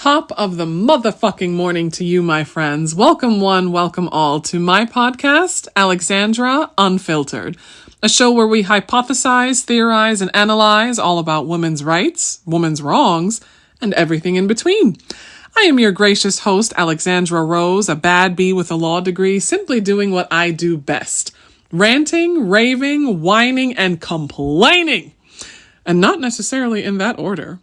Top of the motherfucking morning to you, my friends. Welcome one, welcome all to my podcast, Alexandra Unfiltered, a show where we hypothesize, theorize, and analyze all about women's rights, women's wrongs, and everything in between. I am your gracious host, Alexandra Rose, a bad bee with a law degree, simply doing what I do best. Ranting, raving, whining, and complaining. And not necessarily in that order.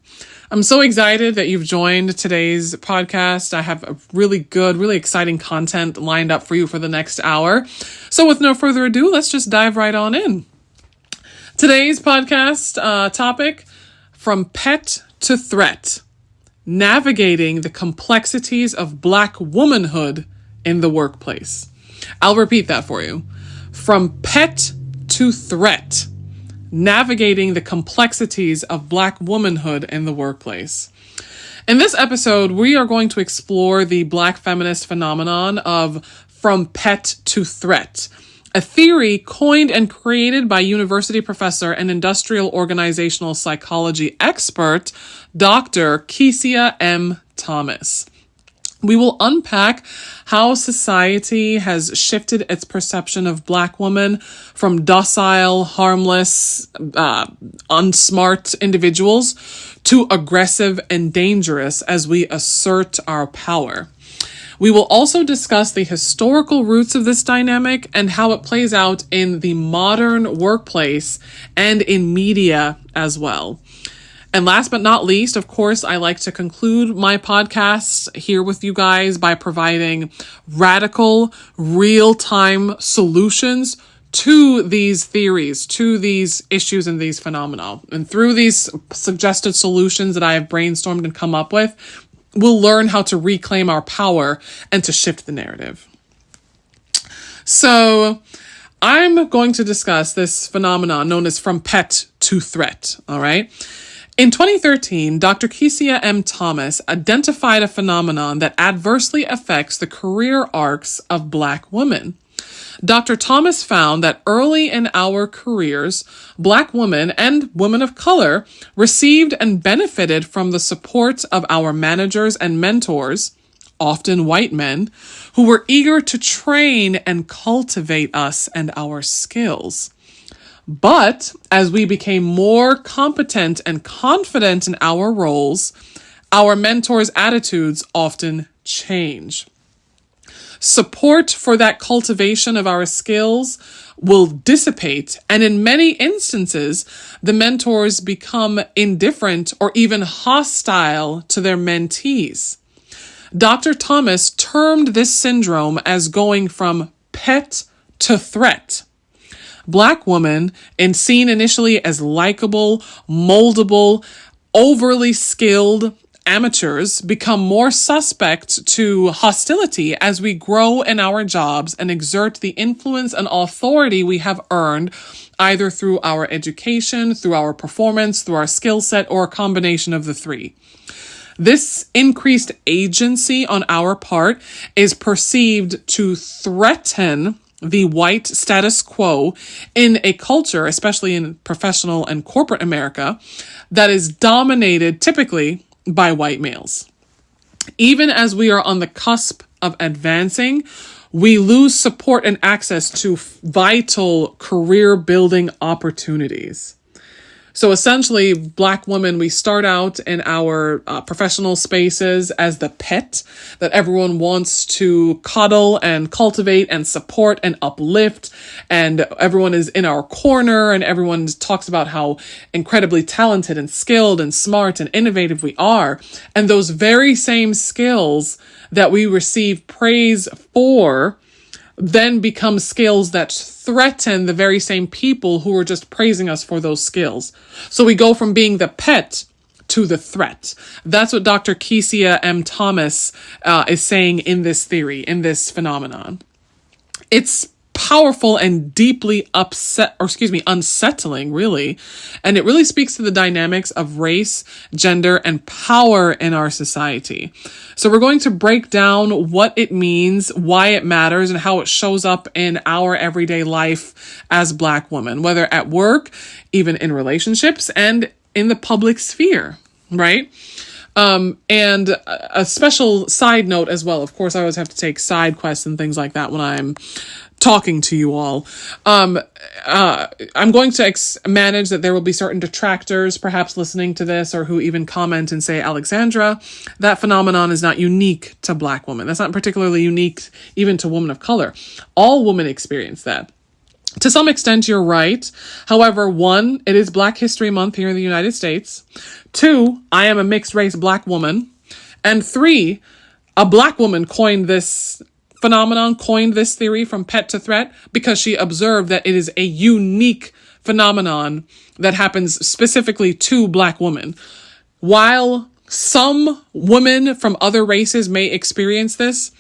I'm so excited that you've joined today's podcast. I have a really good, really exciting content lined up for you for the next hour. So with no further ado, let's just dive right on in. Today's podcast topic, from pet to threat, navigating the complexities of Black womanhood in the workplace. I'll repeat that for you. From pet to threat, navigating the complexities of Black womanhood in the workplace. In this episode, we are going to explore the Black feminist phenomenon of from pet to threat, a theory coined and created by university professor and industrial organizational psychology expert, Dr. Kesia M. Thomas. We will unpack how society has shifted its perception of Black women from docile, harmless, unsmart individuals to aggressive and dangerous as we assert our power. We will also discuss the historical roots of this dynamic and how it plays out in the modern workplace and in media as well. And last but not least, of course, I like to conclude my podcast here with you guys by providing radical, real-time solutions to these theories, to these issues and these phenomena. And through these suggested solutions that I have brainstormed and come up with, we'll learn how to reclaim our power and to shift the narrative. So I'm going to discuss this phenomenon known as from pet to threat, all right? In 2013, Dr. Kesia M. Thomas identified a phenomenon that adversely affects the career arcs of Black women. Dr. Thomas found that early in our careers, Black women and women of color received and benefited from the support of our managers and mentors, often white men, who were eager to train and cultivate us and our skills. But as we became more competent and confident in our roles, our mentors' attitudes often change. Support for that cultivation of our skills will dissipate, and in many instances, the mentors become indifferent or even hostile to their mentees. Dr. Thomas termed this syndrome as going from pet to threat. Black women, and seen initially as likable, moldable, overly skilled amateurs, become more suspect to hostility as we grow in our jobs and exert the influence and authority we have earned either through our education, through our performance, through our skill set, or a combination of the three. This increased agency on our part is perceived to threaten the white status quo in a culture, especially in professional and corporate America, that is dominated typically by white males. Even as we are on the cusp of advancing, we lose support and access to vital career building opportunities. So essentially, Black women, we start out in our professional spaces as the pet that everyone wants to cuddle and cultivate and support and uplift. And everyone is in our corner and everyone talks about how incredibly talented and skilled and smart and innovative we are. And those very same skills that we receive praise for then become skills that threaten the very same people who are just praising us for those skills. So we go from being the pet to the threat. That's what Dr. Kesia M. Thomas is saying in this theory, in this phenomenon. It's powerful and deeply unsettling, really. And it really speaks to the dynamics of race, gender, and power in our society. So we're going to break down what it means, why it matters, and how it shows up in our everyday life as Black women, whether at work, even in relationships, and in the public sphere, right? And a special side note as well. Of course, I always have to take side quests and things like that when I'm talking to you all. I'm going to manage that there will be certain detractors perhaps listening to this, or who even comment and say, Alexandra, that phenomenon is not unique to Black women. That's not particularly unique even to women of color. All women experience that. To some extent, you're right. However, one, it is Black History Month here in the United States. Two, I am a mixed race Black woman. And three, a Black woman coined this theory from pet to threat because she observed that it is a unique phenomenon that happens specifically to Black women. While some women from other races may experience this,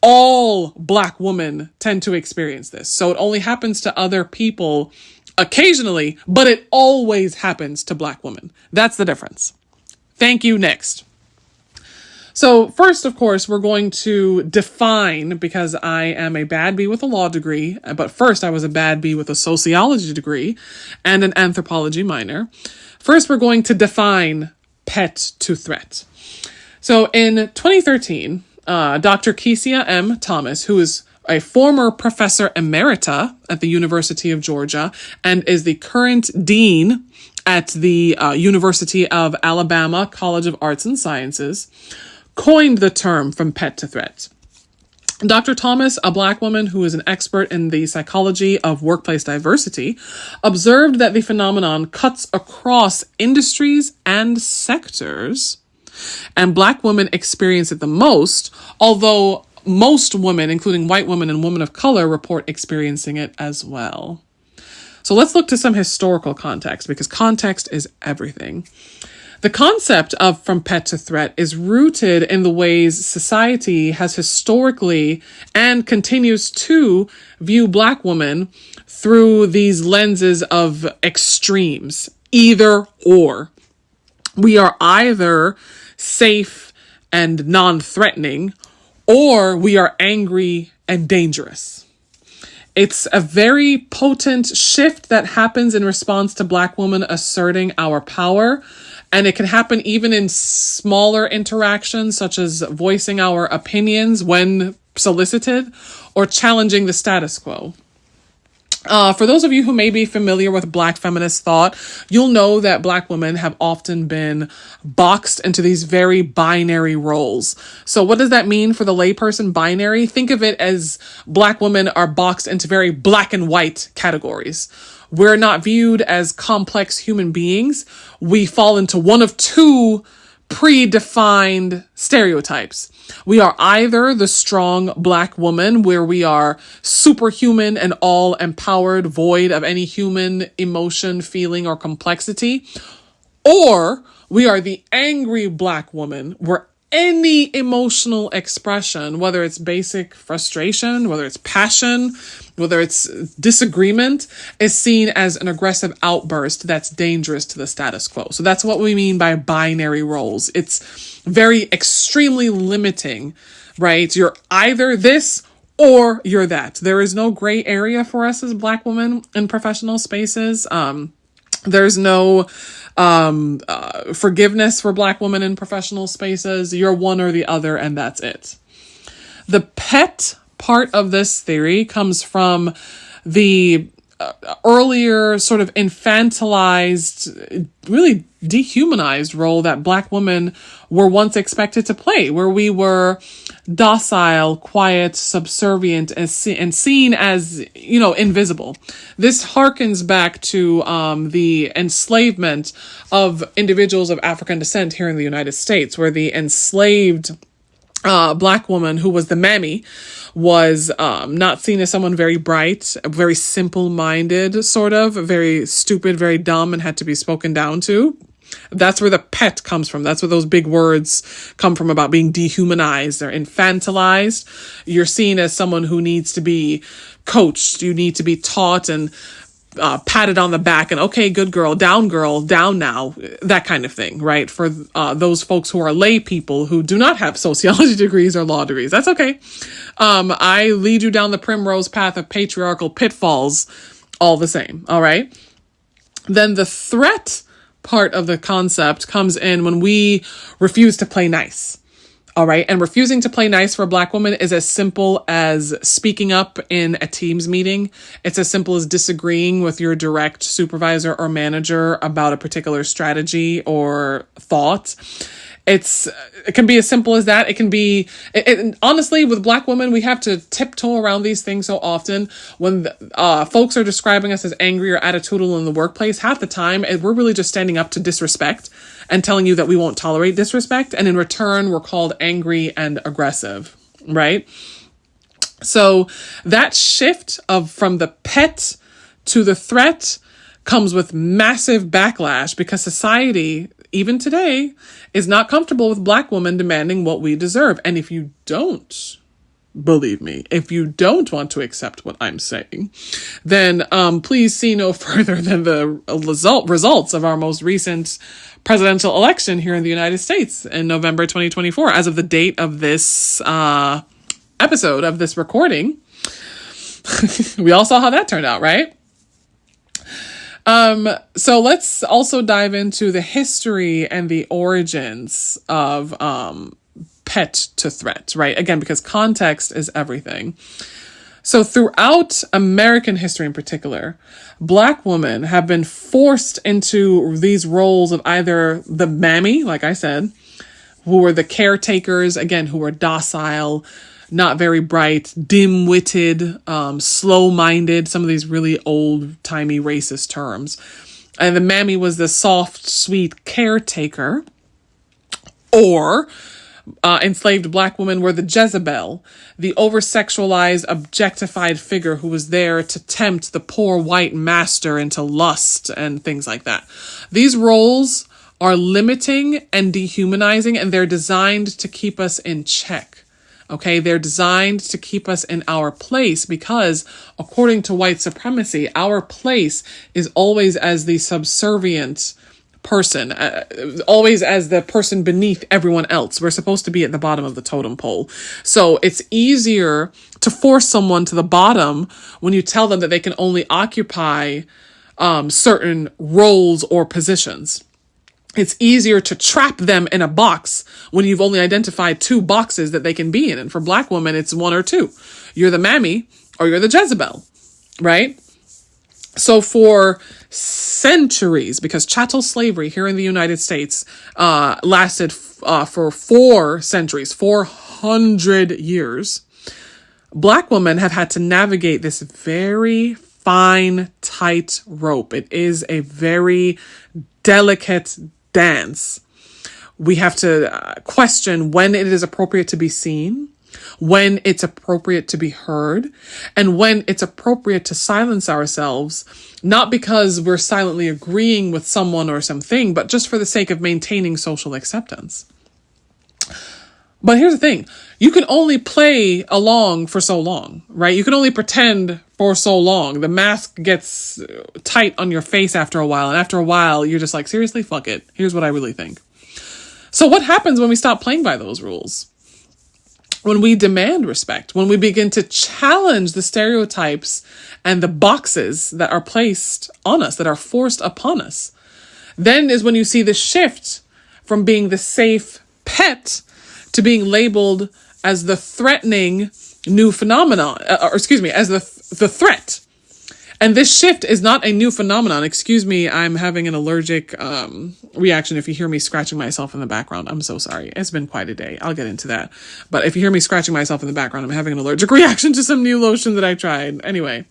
all Black women tend to experience this. So it only happens to other people occasionally, but it always happens to Black women. That's the difference. Thank you. Next. So first, of course, we're going to define, because I am a bad bee with a law degree, but first I was a bad bee with a sociology degree and an anthropology minor. First, we're going to define pet to threat. So in 2013, Dr. Kesia M. Thomas, who is a former professor emerita at the University of Georgia and is the current dean at the University of Alabama College of Arts and Sciences, coined the term from pet to threat. Dr. Thomas, a Black woman who is an expert in the psychology of workplace diversity, observed that the phenomenon cuts across industries and sectors, and Black women experience it the most, although most women, including white women and women of color, report experiencing it as well. So let's look to some historical context, because context is everything. The concept of from pet to threat is rooted in the ways society has historically and continues to view Black women through these lenses of extremes, either or. We are either safe and non-threatening, or we are angry and dangerous. It's a very potent shift that happens in response to Black women asserting our power. And it can happen even in smaller interactions, such as voicing our opinions when solicited or challenging the status quo. For those of you who may be familiar with Black feminist thought, you'll know that Black women have often been boxed into these very binary roles. So what does that mean for the layperson? Binary? Think of it as Black women are boxed into very black and white categories. We're not viewed as complex human beings. We fall into one of two predefined stereotypes. We are either the strong Black woman, where we are superhuman and all empowered, void of any human emotion, feeling, or complexity, or we are the angry Black woman, where any emotional expression, whether it's basic frustration, whether it's passion, whether it's disagreement, is seen as an aggressive outburst that's dangerous to the status quo. So that's what we mean by binary roles. It's very extremely limiting, right? You're either this or you're that. There is no gray area for us as Black women in professional spaces. There's no forgiveness for Black women in professional spaces. You're one or the other, and that's it. The pet part of this theory comes from the earlier sort of infantilized, really dehumanized role that Black women were once expected to play, where we were docile, quiet, subservient, and seen as, invisible. This harkens back to the enslavement of individuals of African descent here in the United States, where the enslaved Black woman, who was the mammy, was not seen as someone very bright, very simple-minded, sort of, very stupid, very dumb, and had to be spoken down to. That's where the pet comes from. That's where those big words come from about being dehumanized or infantilized. You're seen as someone who needs to be coached. You need to be taught and patted on the back and, okay, good girl, down now, that kind of thing, right? For those folks who are lay people who do not have sociology degrees or law degrees. That's okay. I lead you down the primrose path of patriarchal pitfalls all the same, all right? Then the threat part of the concept comes in when we refuse to play nice. All right. And refusing to play nice for a Black woman is as simple as speaking up in a Teams meeting. It's as simple as disagreeing with your direct supervisor or manager about a particular strategy or thought. It can be as simple as that. It can be, honestly, with Black women, we have to tiptoe around these things so often. When folks are describing us as angry or attitudinal in the workplace, half the time, we're really just standing up to disrespect and telling you that we won't tolerate disrespect. And in return, we're called angry and aggressive, right? So that shift from the pet to the threat comes with massive backlash because society, even today, is not comfortable with Black women demanding what we deserve. And if you don't, believe me, if you don't want to accept what I'm saying, then please see no further than the results of our most recent presidential election here in the United States in November 2024. As of the date of this episode of this recording, we all saw how that turned out, right? So let's also dive into the history and the origins of pet to threat, right? Again, because context is everything. So throughout American history in particular, Black women have been forced into these roles of either the mammy, like I said, who were the caretakers, again, who were docile, not very bright, dim-witted, slow-minded, some of these really old-timey racist terms. And the mammy was the soft, sweet caretaker, or enslaved Black women were the Jezebel, the over-sexualized, objectified figure who was there to tempt the poor white master into lust and things like that. These roles are limiting and dehumanizing, and they're designed to keep us in check. Okay, they're designed to keep us in our place because, according to white supremacy, our place is always as the subservient person, always as the person beneath everyone else. We're supposed to be at the bottom of the totem pole. So it's easier to force someone to the bottom when you tell them that they can only occupy certain roles or positions. It's easier to trap them in a box when you've only identified 2 boxes that they can be in. And for Black women, it's 1 or 2. You're the mammy or you're the Jezebel, right? So for centuries, because chattel slavery here in the United States lasted for 4 centuries, 400 years, Black women have had to navigate this very fine, tight rope. It is a very delicate dance. We have to question when it is appropriate to be seen, when it's appropriate to be heard, and when it's appropriate to silence ourselves, not because we're silently agreeing with someone or something, but just for the sake of maintaining social acceptance. But here's the thing. You can only play along for so long, right? You can only pretend for so long. The mask gets tight on your face after a while. And after a while, you're just like, seriously, fuck it. Here's what I really think. So what happens when we stop playing by those rules? When we demand respect, when we begin to challenge the stereotypes and the boxes that are placed on us, that are forced upon us, then is when you see the shift from being the safe pet to being labeled as the threatening new phenomenon, as the threat. And this shift is not a new phenomenon. Excuse me, I'm having an allergic reaction. If you hear me scratching myself in the background, I'm so sorry. It's been quite a day. I'll get into that. But if you hear me scratching myself in the background, I'm having an allergic reaction to some new lotion that I tried. Anyway,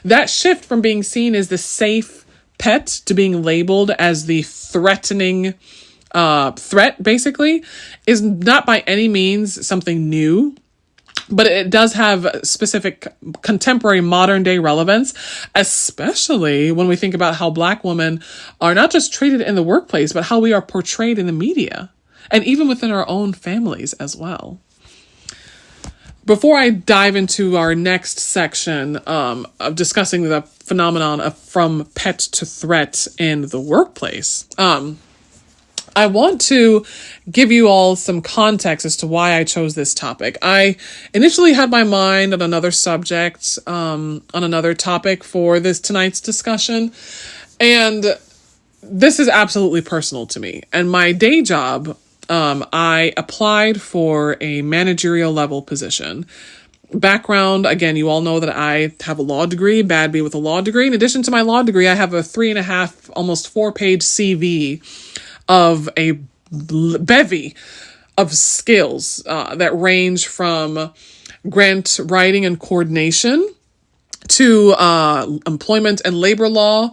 that shift from being seen as the safe pet to being labeled as the threatening threat, basically, is not by any means something new, but it does have specific contemporary modern day relevance, especially when we think about how Black women are not just treated in the workplace, but how we are portrayed in the media and even within our own families as well. Before I dive into our next section of discussing the phenomenon of from pet to threat in the workplace, I want to give you all some context as to why I chose this topic. I initially had my mind on another subject, on another topic for tonight's discussion. And this is absolutely personal to me. And my day job, I applied for a managerial level position. Background, again, you all know that I have a law degree, bad B with a law degree. In addition to my law degree, I have a 3.5, almost 4-page CV of a bevy of skills that range from grant writing and coordination to employment and labor law,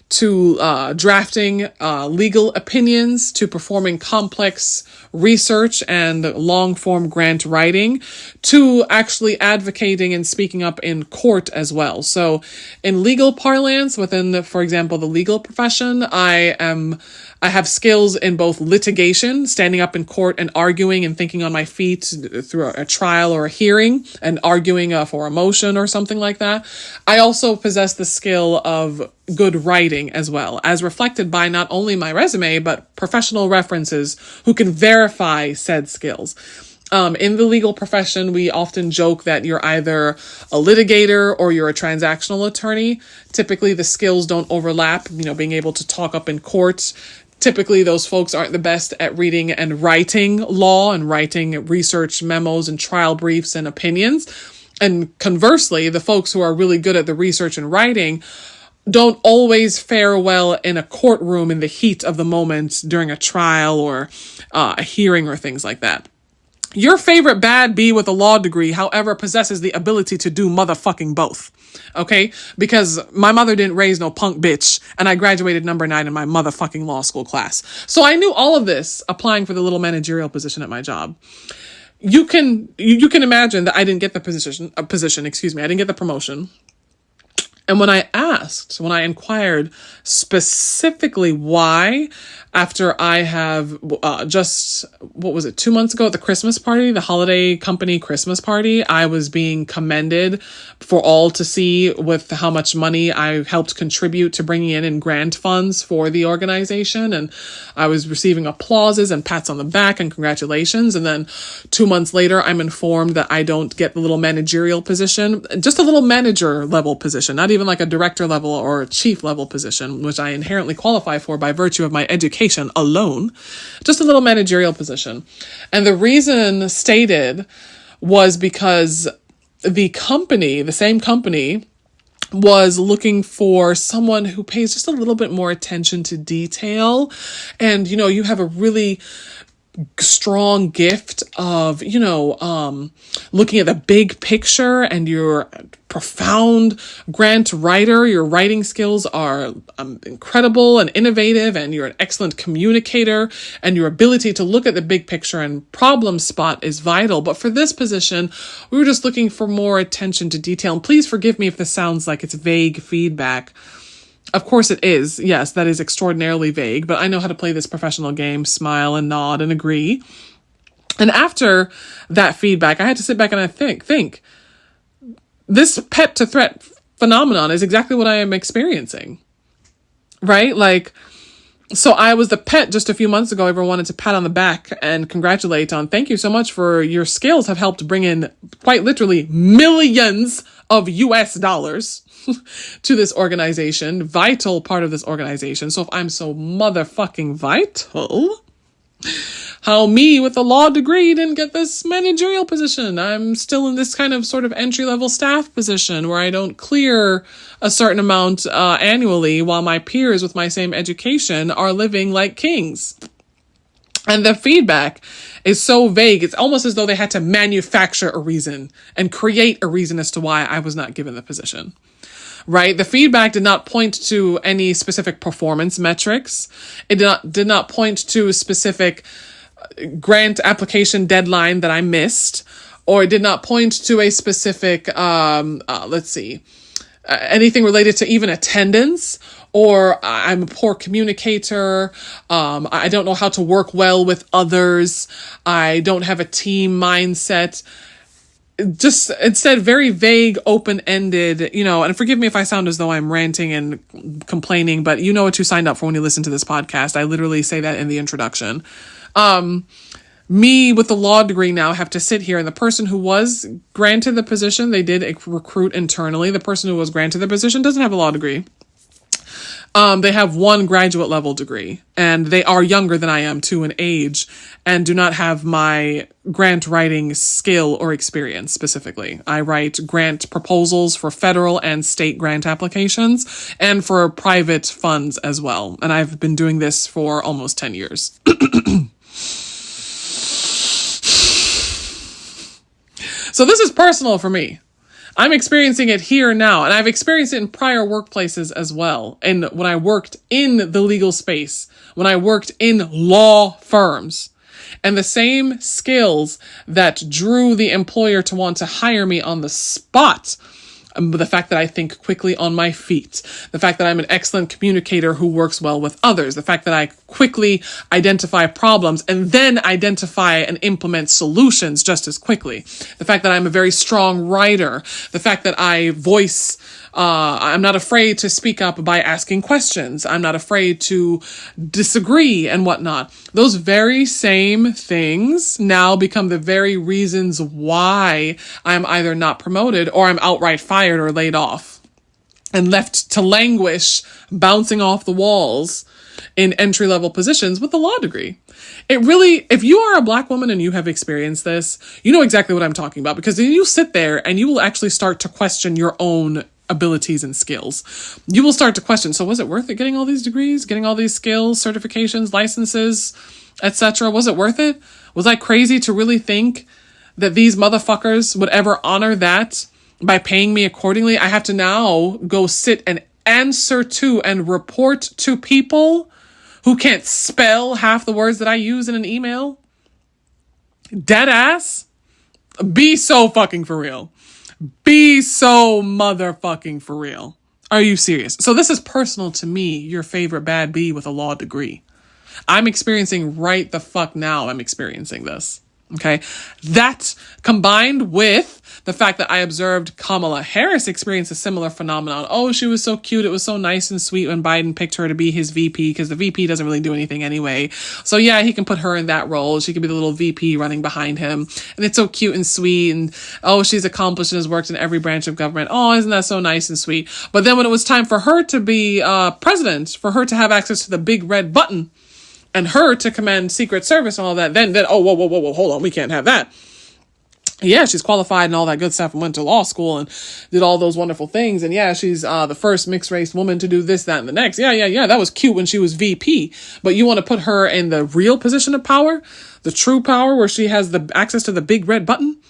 to drafting legal opinions, to performing complex research and long-form grant writing, to actually advocating and speaking up in court as well. So in legal parlance, within, for example, the legal profession, I have skills in both litigation, standing up in court and arguing and thinking on my feet through a trial or a hearing and arguing for a motion or something like that. I also possess the skill of good writing as well, as reflected by not only my resume, but professional references who can verify said skills. In the legal profession, we often joke that you're either a litigator or you're a transactional attorney. Typically, the skills don't overlap, being able to talk up in court. Typically, those folks aren't the best at reading and writing law and writing research memos and trial briefs and opinions. And conversely, the folks who are really good at the research and writing don't always fare well in a courtroom in the heat of the moment during a trial or a hearing or things like that. Your favorite bad B with a law degree, however, possesses the ability to do motherfucking both. Okay? Because my mother didn't raise no punk bitch, and I graduated number 9 in my motherfucking law school class. So I knew all of this applying for the little managerial position at my job. You can imagine that I didn't get the position, I didn't get the promotion. And when I inquired specifically why, after I have 2 months ago at the Christmas party, the holiday company Christmas party, I was being commended for all to see with how much money I helped contribute to bringing in grant funds for the organization. And I was receiving applauses and pats on the back and congratulations. And then 2 months later, I'm informed that I don't get the little managerial position, just a little manager level position, not even like a director level or a chief level position, which I inherently qualify for by virtue of my education alone, just a little managerial position. And the reason stated was because the same company was looking for someone who pays just a little bit more attention to detail. And, you have a really strong gift of, looking at the big picture, and you're a profound grant writer. Your writing skills are incredible and innovative, and you're an excellent communicator, and your ability to look at the big picture and problem spot is vital. But for this position, we were just looking for more attention to detail. And please forgive me if this sounds like it's vague feedback. Of course it is. Yes, that is extraordinarily vague, but I know how to play this professional game, smile and nod and agree. And after that feedback, I had to sit back and I think, this pet to threat phenomenon is exactly what I am experiencing, right? So I was the pet just a few months ago everyone wanted to pat on the back and congratulate on. Thank you so much for your skills have helped bring in quite literally millions of US dollars to this organization, vital part of this organization. So if I'm so motherfucking vital, how me with a law degree didn't get this managerial position? I'm still in this kind of sort of entry-level staff position where I don't clear a certain amount annually, while my peers with my same education are living like kings. And the feedback is so vague. It's almost as though they had to manufacture a reason and create a reason as to why I was not given the position. Right? The feedback did not point to any specific performance metrics. It did not point to a specific grant application deadline that I missed, or it did not point to a specific, anything related to even attendance, or I'm a poor communicator. I don't know how to work well with others. I don't have a team mindset. Just instead very vague, open-ended, and forgive me if I sound as though I'm ranting and complaining, but you know what you signed up for when you listen to this podcast. I literally say that in the introduction. Me with the law degree now have to sit here, and the person who was granted the position, they did recruit internally. The person who was granted the position doesn't have a law degree. They have one graduate level degree, and they are younger than I am too in age, and do not have my grant writing skill or experience specifically. I write grant proposals for federal and state grant applications and for private funds as well. And I've been doing this for almost 10 years. So this is personal for me. I'm experiencing it here now, and I've experienced it in prior workplaces as well. And when I worked in the legal space, when I worked in law firms, and the same skills that drew the employer to want to hire me on the spot, the fact that I think quickly on my feet, the fact that I'm an excellent communicator who works well with others, the fact that I quickly identify problems and then identify and implement solutions just as quickly, the fact that I'm a very strong writer, the fact that I voice, I'm not afraid to speak up by asking questions. I'm not afraid to disagree and whatnot. Those very same things now become the very reasons why I'm either not promoted or I'm outright fired or laid off and left to languish, bouncing off the walls in entry-level positions with a law degree. It really, if you are a Black woman and you have experienced this, you know exactly what I'm talking about, because you sit there and you will actually start to question your own abilities and skills. You will start to question, so was it worth it getting all these degrees, getting all these skills, certifications, licenses, etc.? Was it worth it? Was I crazy to really think that these motherfuckers would ever honor that by paying me accordingly? I have to now go sit and answer to and report to people who can't spell half the words that I use in an email? Dead ass? Be so fucking for real. Be so motherfucking for real. Are you serious? So this is personal to me, your favorite bad bee with a law degree. I'm experiencing right the fuck now. I'm experiencing this. Okay. That combined with the fact that I observed Kamala Harris experience a similar phenomenon. Oh, she was so cute. It was so nice and sweet when Biden picked her to be his VP, because the VP doesn't really do anything anyway. So yeah, he can put her in that role. She could be the little VP running behind him. And it's so cute and sweet. And oh, she's accomplished and has worked in every branch of government. Oh, isn't that so nice and sweet? But then when it was time for her to be president, for her to have access to the big red button, and her to command Secret Service and all that, then, oh, whoa, hold on, we can't have that. Yeah, she's qualified and all that good stuff and went to law school and did all those wonderful things. And yeah, she's the first mixed race woman to do this, that, and the next. Yeah. That was cute when she was VP. But you want to put her in the real position of power, the true power where she has the access to the big red button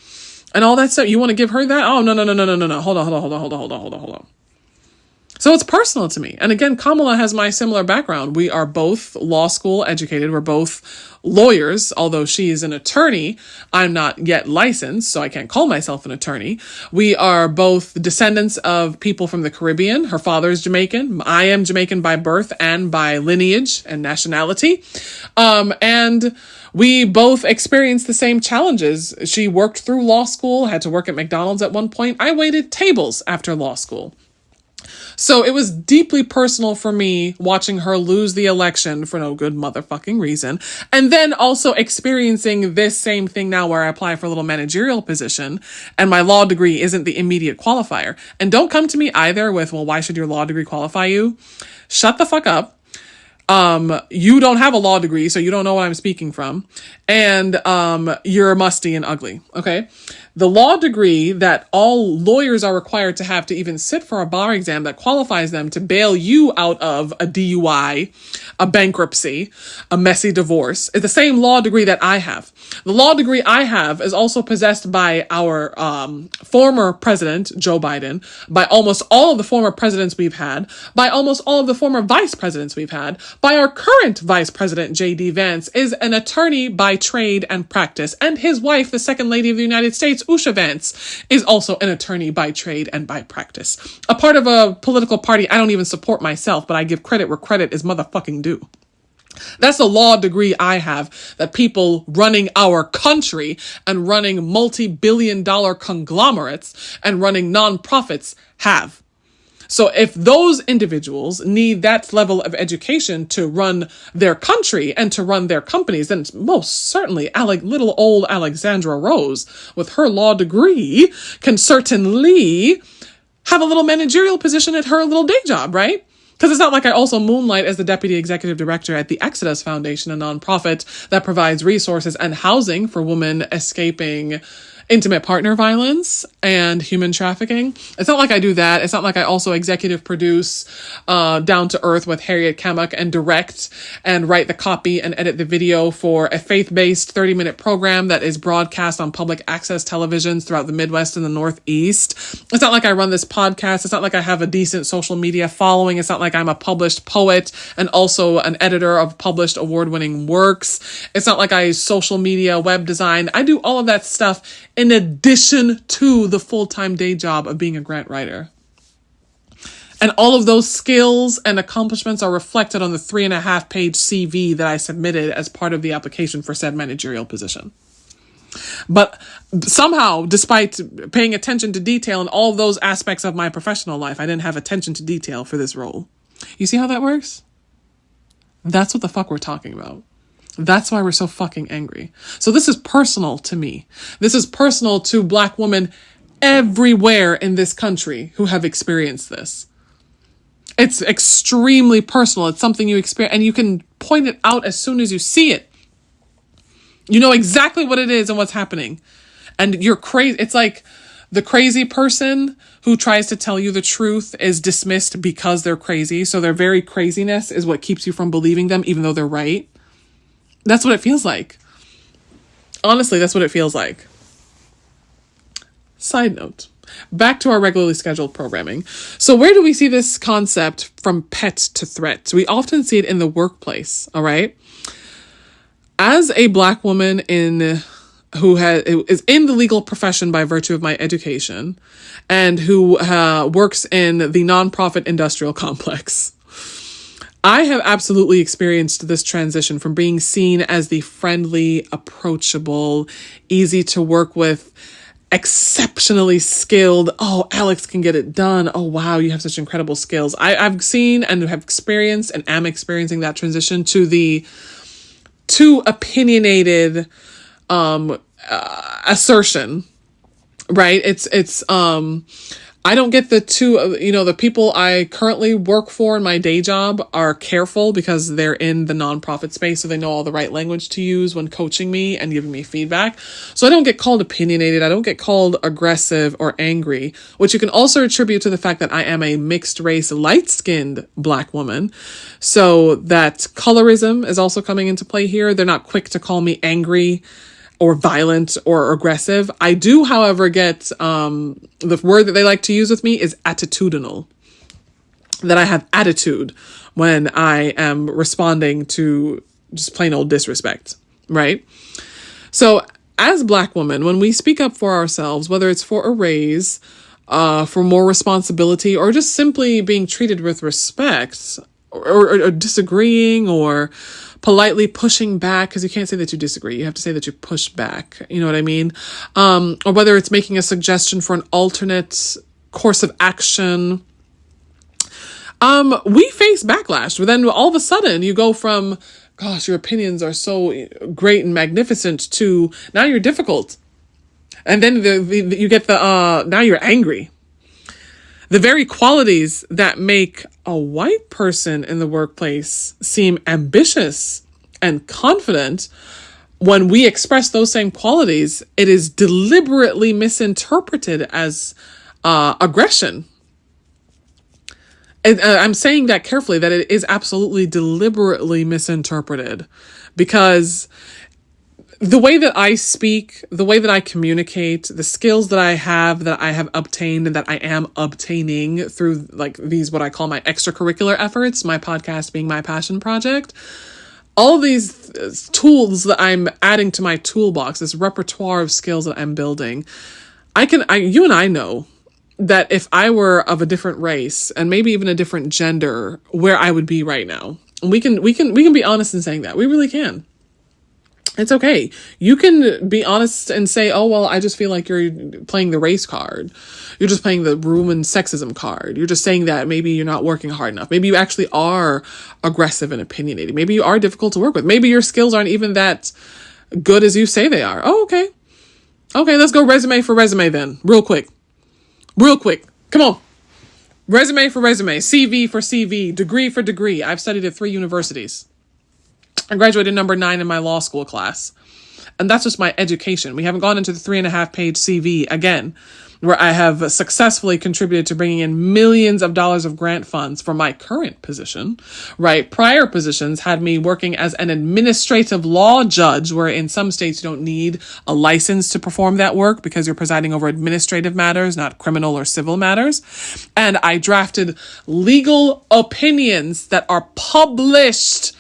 and all that stuff. You want to give her that? Oh, no. Hold on. So it's personal to me. And again, Kamala has my similar background. We are both law school educated. We're both lawyers, although she is an attorney. I'm not yet licensed, so I can't call myself an attorney. We are both descendants of people from the Caribbean. Her father is Jamaican. I am Jamaican by birth and by lineage and nationality. And we both experienced the same challenges. She worked through law school, had to work at McDonald's at one point. I waited tables after law school. So it was deeply personal for me watching her lose the election for no good motherfucking reason. And then also experiencing this same thing now where I apply for a little managerial position and my law degree isn't the immediate qualifier. And don't come to me either with, well, why should your law degree qualify you? Shut the fuck up. You don't have a law degree, so you don't know what I'm speaking from. And you're musty and ugly, okay? The law degree that all lawyers are required to have to even sit for a bar exam that qualifies them to bail you out of a DUI, a bankruptcy, a messy divorce, is the same law degree that I have. The law degree I have is also possessed by our former president, Joe Biden, by almost all of the former presidents we've had, by almost all of the former vice presidents we've had, by our current vice president, J.D. Vance, is an attorney by trade and practice, and his wife, the second lady of the United States, Usha Vance, is also an attorney by trade and by practice. A part of a political party I don't even support myself, but I give credit where credit is motherfucking due. That's the law degree I have that people running our country and running multi-billion-dollar conglomerates and running nonprofits have. So if those individuals need that level of education to run their country and to run their companies, then most certainly little old Alexandra Rose with her law degree can certainly have a little managerial position at her little day job, right? Because it's not like I also moonlight as the deputy executive director at the Exodus Foundation, a nonprofit that provides resources and housing for women escaping intimate partner violence and human trafficking. It's not like I do that. It's not like I also executive produce Down to Earth with Harriet Kamak and direct and write the copy and edit the video for a faith-based 30-minute program that is broadcast on public access televisions throughout the Midwest and the Northeast. It's not like I run this podcast. It's not like I have a decent social media following. It's not like I'm a published poet and also an editor of published award-winning works. It's not like I social media, web design. I do all of that stuff in addition to the full-time day job of being a grant writer. And all of those skills and accomplishments are reflected on the 3.5-page CV that I submitted as part of the application for said managerial position. But somehow, despite paying attention to detail in all of those aspects of my professional life, I didn't have attention to detail for this role. You see how that works? That's what the fuck we're talking about. That's why we're so fucking angry. So this is personal to me. This is personal to Black women everywhere in this country who have experienced this. It's extremely personal. It's something you experience, and you can point it out as soon as you see it. You know exactly what it is and what's happening. And you're crazy. It's like the crazy person who tries to tell you the truth is dismissed because they're crazy. So their very craziness is what keeps you from believing them, even though they're right. That's what it feels like. Honestly, that's what it feels like. Side note, back to our regularly scheduled programming. So where do we see this concept from pet to threat? We often see it in the workplace, all right? As a Black woman who is in the legal profession by virtue of my education and who works in the nonprofit industrial complex, I have absolutely experienced this transition from being seen as the friendly, approachable, easy to work with, exceptionally skilled. Oh, Alex can get it done. Oh, wow, you have such incredible skills. I've seen and have experienced and am experiencing that transition to the too opinionated assertion, right? It's I don't get the the people I currently work for in my day job are careful because they're in the nonprofit space, so they know all the right language to use when coaching me and giving me feedback. So I don't get called opinionated. I don't get called aggressive or angry, which you can also attribute to the fact that I am a mixed race, light-skinned Black woman. So that colorism is also coming into play here. They're not quick to call me angry or violent or aggressive. I do, however, get the word that they like to use with me is attitudinal. That I have attitude when I am responding to just plain old disrespect, right? So as Black women, when we speak up for ourselves, whether it's for a raise, for more responsibility, or just simply being treated with respect, or disagreeing, or politely pushing back, because you can't say that you disagree. You have to say that you push back. You know what I mean? Or whether it's making a suggestion for an alternate course of action. We face backlash. But then all of a sudden you go from, gosh, your opinions are so great and magnificent to now you're difficult. And then you get now you're angry. The very qualities that make a white person in the workplace seem ambitious and confident, when we express those same qualities, it is deliberately misinterpreted as aggression. And I'm saying that carefully, that it is absolutely deliberately misinterpreted, because the way that I speak, the way that I communicate, the skills that I have obtained and that I am obtaining through like these, what I call my extracurricular efforts, my podcast being my passion project, all of these tools that I'm adding to my toolbox, this repertoire of skills that I'm building, you and I know that if I were of a different race and maybe even a different gender, where I would be right now. And we can be honest in saying that. We really can. It's okay. You can be honest and say, oh, well, I just feel like you're playing the race card. You're just playing the Roman sexism card. You're just saying that maybe you're not working hard enough. Maybe you actually are aggressive and opinionated. Maybe you are difficult to work with. Maybe your skills aren't even that good as you say they are. Oh, okay. Okay, let's go resume for resume then. Real quick. Come on. Resume for resume, CV for CV, degree for degree. I've studied at 3 universities. I graduated number 9 in my law school class. And that's just my education. We haven't gone into the 3.5-page CV again, where I have successfully contributed to bringing in millions of dollars of grant funds for my current position, right? Prior positions had me working as an administrative law judge, where in some states you don't need a license to perform that work because you're presiding over administrative matters, not criminal or civil matters. And I drafted legal opinions that are published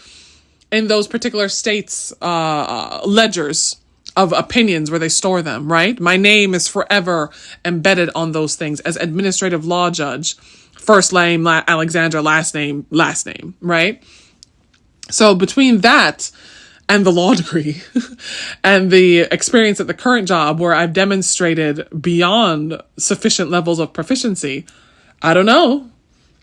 in those particular states' ledgers of opinions where they store them, right? My name is forever embedded on those things as administrative law judge. First name, Alexandra, last name, right? So between that and the law degree and the experience at the current job where I've demonstrated beyond sufficient levels of proficiency, I don't know.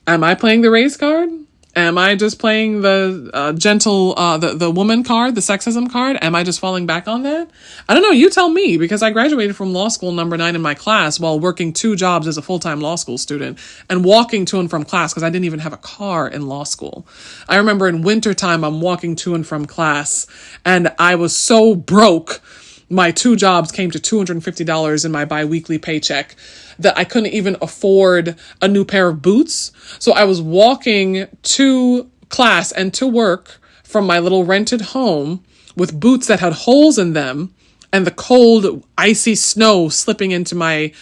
Am I playing the race card? Am I just playing the gentle, the woman card, the sexism card? Am I just falling back on that? I don't know. You tell me, because I graduated from law school number 9 in my class while working 2 jobs as a full-time law school student and walking to and from class because I didn't even have a car in law school. I remember in wintertime, I'm walking to and from class and I was so broke. My 2 jobs came to $250 in my biweekly paycheck that I couldn't even afford a new pair of boots. So I was walking to class and to work from my little rented home with boots that had holes in them and the cold, icy snow slipping into my,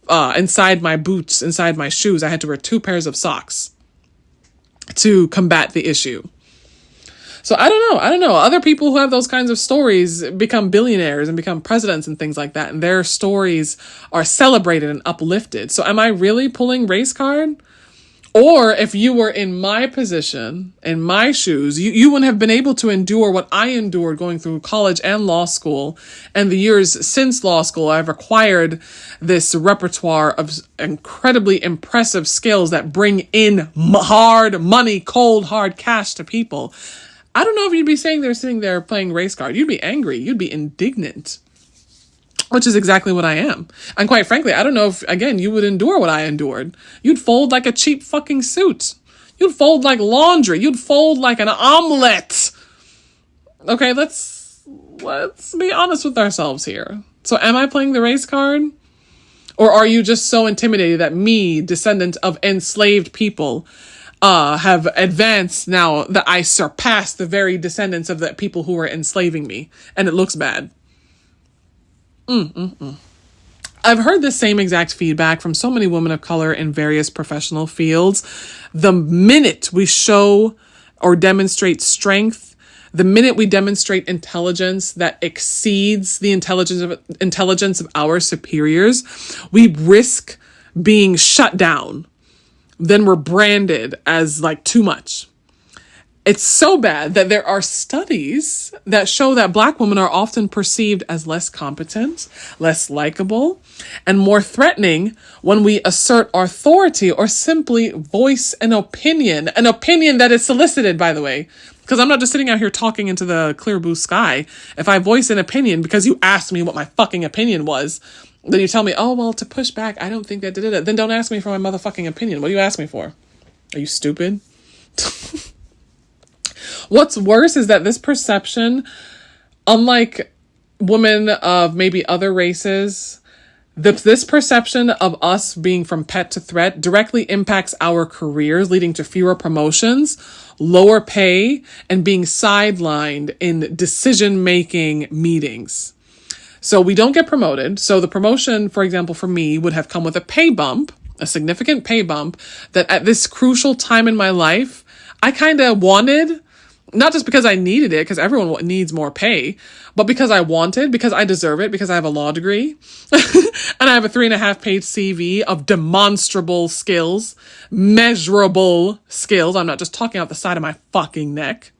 inside my boots, inside my shoes. I had to wear 2 pairs of socks to combat the issue. So I don't know. Other people who have those kinds of stories become billionaires and become presidents and things like that. And their stories are celebrated and uplifted. So am I really pulling race card? Or if you were in my position, in my shoes, you wouldn't have been able to endure what I endured going through college and law school. And the years since law school, I've acquired this repertoire of incredibly impressive skills that bring in hard money, cold, hard cash to people. I don't know if you'd be saying they're sitting there playing race card. You'd be angry. You'd be indignant, which is exactly what I am. And quite frankly, I don't know if, again, you would endure what I endured. You'd fold like a cheap fucking suit. You'd fold like laundry. You'd fold like an omelet. Okay, let's be honest with ourselves here. So am I playing the race card? Or are you just so intimidated that me, descendant of enslaved people, have advanced now that I surpass the very descendants of the people who were enslaving me, and it looks bad. I've heard the same exact feedback from so many women of color in various professional fields. The minute we show or demonstrate strength, the minute we demonstrate intelligence that exceeds the intelligence of our superiors, we risk being shut down. Then we're branded as like too much. It's so bad that there are studies that show that Black women are often perceived as less competent, less likable, and more threatening when we assert authority or simply voice an opinion that is solicited, by the way. Because I'm not just sitting out here talking into the clear blue sky. If I voice an opinion because you asked me what my fucking opinion was, then you tell me, oh, well, to push back, I don't think that did it. Then don't ask me for my motherfucking opinion. What do you ask me for? Are you stupid? What's worse is that this perception, unlike women of maybe other races, this perception of us being from pet to threat directly impacts our careers, leading to fewer promotions, lower pay, and being sidelined in decision-making meetings. So we don't get promoted. So the promotion, for example, for me would have come with a pay bump, a significant pay bump that at this crucial time in my life, I kind of wanted, not just because I needed it, because everyone needs more pay, but because I wanted, because I deserve it, because I have a law degree and I have a 3.5-page CV of demonstrable skills, measurable skills. I'm not just talking out the side of my fucking neck.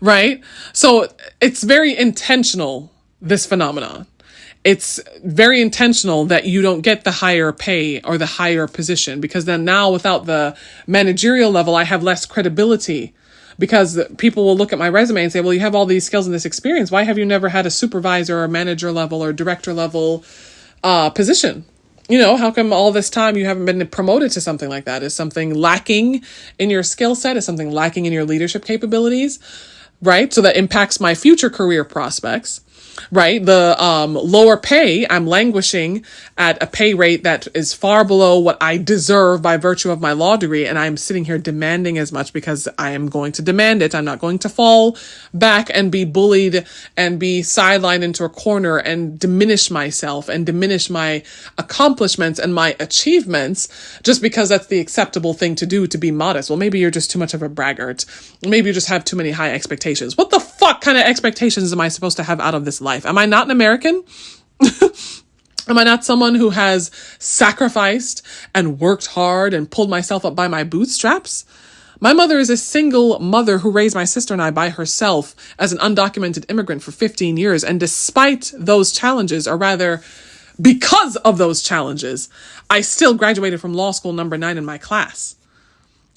Right? So it's very intentional, this phenomenon. It's very intentional that you don't get the higher pay or the higher position, because then now without the managerial level, I have less credibility, because people will look at my resume and say, well, you have all these skills and this experience. Why have you never had a supervisor or manager level or director level position? How come all this time you haven't been promoted to something like that? Is something lacking in your skill set? Is something lacking in your leadership capabilities? Right? So that impacts my future career prospects. Right? The lower pay, I'm languishing at a pay rate that is far below what I deserve by virtue of my law degree. And I'm sitting here demanding as much because I am going to demand it. I'm not going to fall back and be bullied and be sidelined into a corner and diminish myself and diminish my accomplishments and my achievements just because that's the acceptable thing to do, to be modest. Well, maybe you're just too much of a braggart. Maybe you just have too many high expectations. What the fuck kind of expectations am I supposed to have out of this life? Am I not an American? Am I not someone who has sacrificed and worked hard and pulled myself up by my bootstraps? My mother is a single mother who raised my sister and I by herself as an undocumented immigrant for 15 years. And despite those challenges, or rather, because of those challenges, I still graduated from law school number 9 in my class.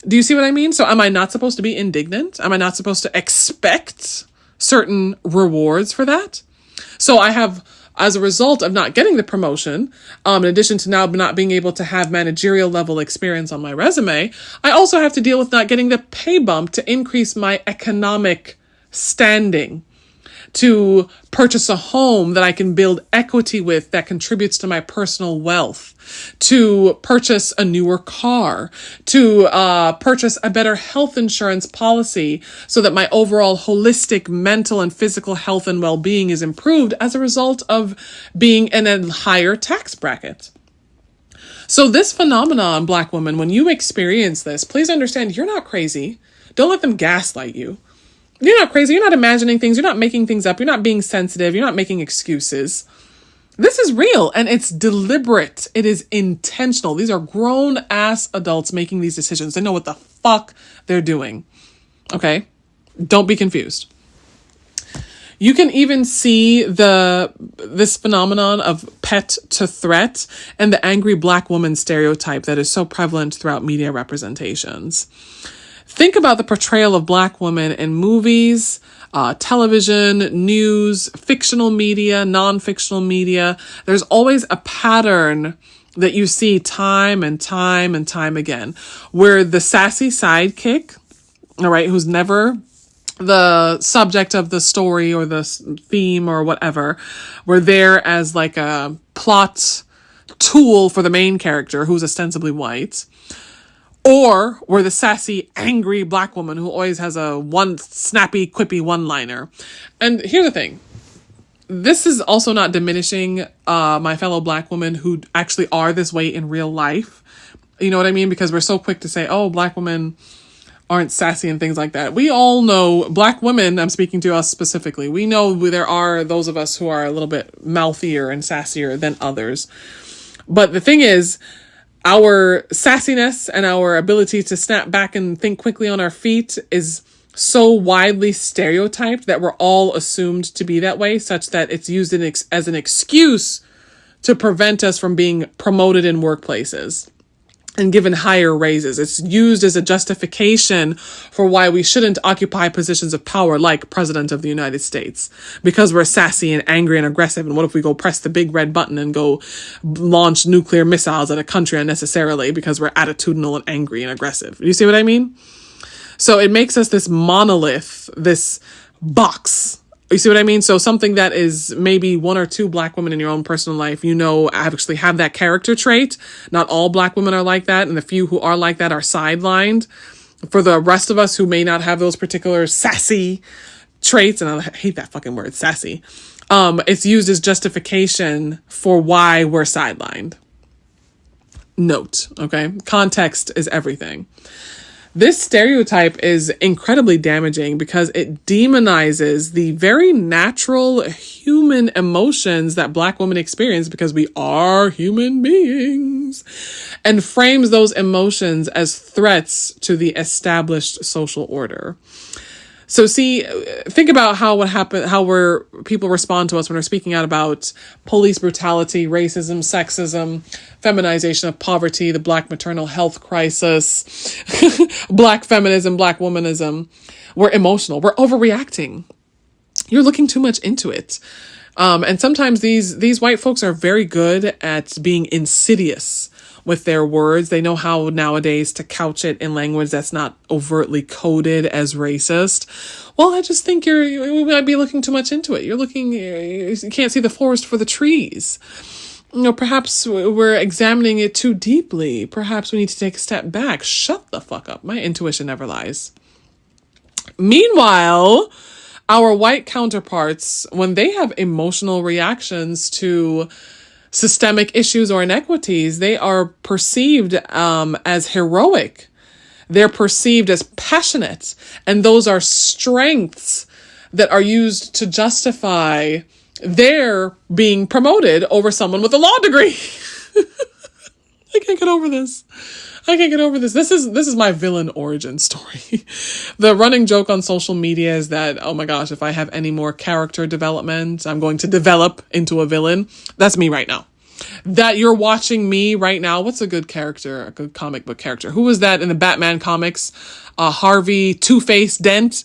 Do you see what I mean? So am I not supposed to be indignant? Am I not supposed to expect certain rewards for that? So I have, as a result of not getting the promotion, in addition to now not being able to have managerial level experience on my resume, I also have to deal with not getting the pay bump to increase my economic standing, to purchase a home that I can build equity with that contributes to my personal wealth, to purchase a newer car, to purchase a better health insurance policy so that my overall holistic mental and physical health and well-being is improved as a result of being in a higher tax bracket. So this phenomenon, Black woman, when you experience this, please understand you're not crazy. Don't let them gaslight you. You're not crazy. You're not imagining things. You're not making things up. You're not being sensitive. You're not making excuses. This is real and it's deliberate. It is intentional. These are grown ass adults making these decisions. They know what the fuck they're doing. Okay? Don't be confused. You can even see this phenomenon of pet to threat and the angry Black woman stereotype that is so prevalent throughout media representations. Think about the portrayal of Black women in movies, television, news, fictional media, non-fictional media. There's always a pattern that you see time and time and time again, where the sassy sidekick, all right, who's never the subject of the story or the theme or whatever, we're there as like a plot tool for the main character who's ostensibly white. Or we're the sassy, angry Black woman who always has a one snappy, quippy one-liner. And here's the thing. This is also not diminishing my fellow Black women who actually are this way in real life. You know what I mean? Because we're so quick to say, oh, Black women aren't sassy and things like that. We all know, Black women, I'm speaking to us specifically, we know there are those of us who are a little bit mouthier and sassier than others. But the thing is, our sassiness and our ability to snap back and think quickly on our feet is so widely stereotyped that we're all assumed to be that way, such that it's used as an excuse to prevent us from being promoted in workplaces and given higher raises. It's used as a justification for why we shouldn't occupy positions of power like President of the United States, because we're sassy and angry and aggressive. And what if we go press the big red button and go launch nuclear missiles at a country unnecessarily because we're attitudinal and angry and aggressive? You see what I mean? So it makes us this monolith, this box. You see what I mean? So something that is maybe one or two Black women in your own personal life, actually have that character trait. Not all Black women are like that. And the few who are like that are sidelined. For the rest of us who may not have those particular sassy traits, and I hate that fucking word, sassy, it's used as justification for why we're sidelined. Note, okay? Context is everything. This stereotype is incredibly damaging because it demonizes the very natural human emotions that Black women experience, because we are human beings, and frames those emotions as threats to the established social order. So see, think about how people respond to us when we're speaking out about police brutality, racism, sexism, feminization of poverty, the Black maternal health crisis, Black feminism, Black womanism. We're emotional. We're overreacting. You're looking too much into it. And sometimes these white folks are very good at being insidious with their words. They know how nowadays to couch it in language that's not overtly coded as racist. Well, I just think you might be looking too much into it. You can't see the forest for the trees. Perhaps we're examining it too deeply. Perhaps we need to take a step back. Shut the fuck up. My intuition never lies. Meanwhile, our white counterparts, when they have emotional reactions to systemic issues or inequities, they are perceived as heroic. They're perceived as passionate. And those are strengths that are used to justify their being promoted over someone with a law degree. I can't get over this. This is my villain origin story. The running joke on social media is that, oh my gosh, if I have any more character development, I'm going to develop into a villain. That's me right now. That you're watching me right now. What's a good character? A good comic book character? Who was that in the Batman comics? Harvey Two-Face Dent.